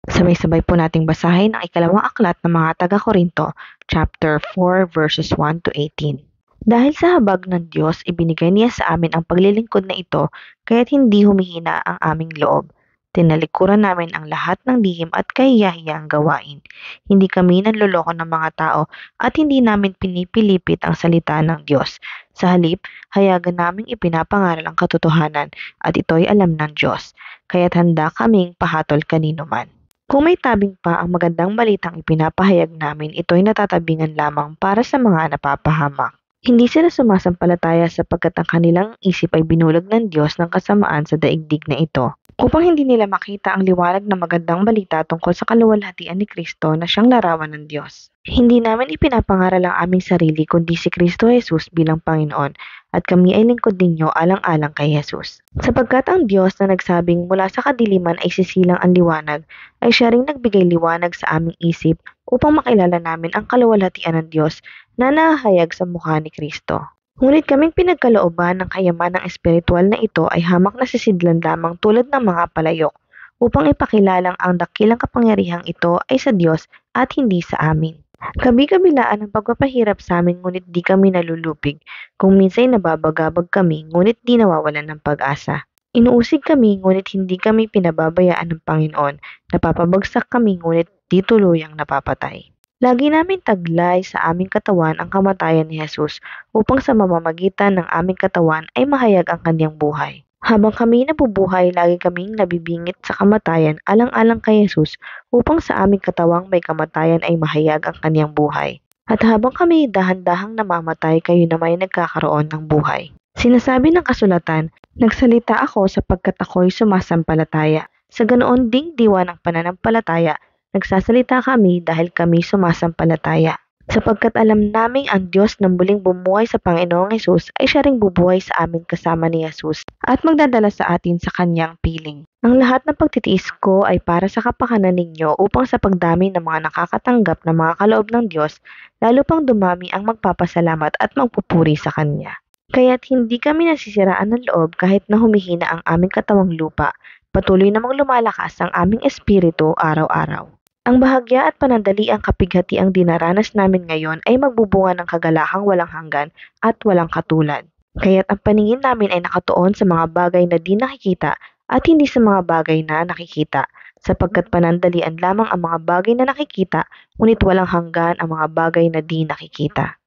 Sabay-sabay po nating basahin ang ikalawang aklat ng mga taga-Korinto, chapter 4, verses 1 to 18. Dahil sa habag ng Diyos, ibinigay niya sa amin ang paglilingkod na ito, kaya't hindi humihina ang aming loob. Tinalikuran namin ang lahat ng lihim at kahiyahiyang gawain. Hindi kami nanloloko ng mga tao at hindi namin pinipilipit ang salita ng Diyos. Sa halip, hayagan naming ipinapangaral ang katotohanan at ito'y alam ng Diyos, kaya't handa kaming pahatol kanino man. Kung may tabing pa ang magandang balitang ipinapahayag namin, ito'y natatabingan lamang para sa mga napapahamak. Hindi sila sumasampalataya sapagkat ang kanilang isip ay binulog ng Diyos ng kasamaan sa daigdig na ito, upang hindi nila makita ang liwanag ng magandang balita tungkol sa kaluwalhatian ni Kristo na siyang larawan ng Diyos. Hindi namin ipinapangaral ang aming sarili kundi si Kristo Jesus bilang Panginoon, at kami ay lingkod ninyo alang-alang kay Jesus. Sapagkat ang Diyos na nagsabing mula sa kadiliman ay sisilang ang liwanag, ay siya ring nagbigay liwanag sa aming isip upang makilala namin ang kaluwalhatian ng Diyos na nahahayag sa mukha ni Kristo. Ngunit kaming pinagkalooban ng kayamanang espiritual na ito ay hamak na sisidlan lamang tulad ng mga palayok, upang ipakilalang ang dakilang kapangyarihang ito ay sa Diyos at hindi sa amin. Kabi-kabilaan ang pagpapahirap sa amin ngunit di kami nalulupig, kung minsa'y nababagabag kami ngunit di nawawalan ng pag-asa. Inuusig kami ngunit hindi kami pinababayaan ng Panginoon, napapabagsak kami ngunit di tuluyang napapatay. Lagi namin taglay sa aming katawan ang kamatayan ni Jesus upang sa mamamagitan ng aming katawan ay mahayag ang kanyang buhay. Habang kami nabubuhay, lagi kaming nabibingit sa kamatayan alang-alang kay Jesus upang sa aming katawang may kamatayan ay mahayag ang kanyang buhay. At habang kami dahan-dahang namamatay, kayo na may nagkakaroon ng buhay. Sinasabi ng kasulatan, nagsalita ako sapagkat ako'y sumasampalataya. Sa ganoon ding diwa ng pananampalataya, nagsasalita kami dahil kami sumasampalataya. Sapagkat alam naming ang Diyos na muling bumuhay sa Panginoong Hesus ay siya ring bubuhay sa amin kasama ni Jesus at magdadala sa atin sa kanyang piling. Ang lahat ng pagtitiis ko ay para sa kapakanan ninyo upang sa pagdami ng mga nakakatanggap ng mga kaloob ng Diyos, lalo pang dumami ang magpapasalamat at magpupuri sa Kanya. Kaya't hindi kami nasisiraan ng loob kahit na humihina ang aming katawang lupa, patuloy namang lumalakas ang aming espiritu araw-araw. Ang bahagya at panandaliang kapighatiang dinaranas namin ngayon ay magbubunga ng kagalakang walang hanggan at walang katulad. Kaya't ang paningin namin ay nakatuon sa mga bagay na di nakikita at hindi sa mga bagay na nakikita, sapagkat panandalian lamang ang mga bagay na nakikita, ngunit walang hanggan ang mga bagay na di nakikita.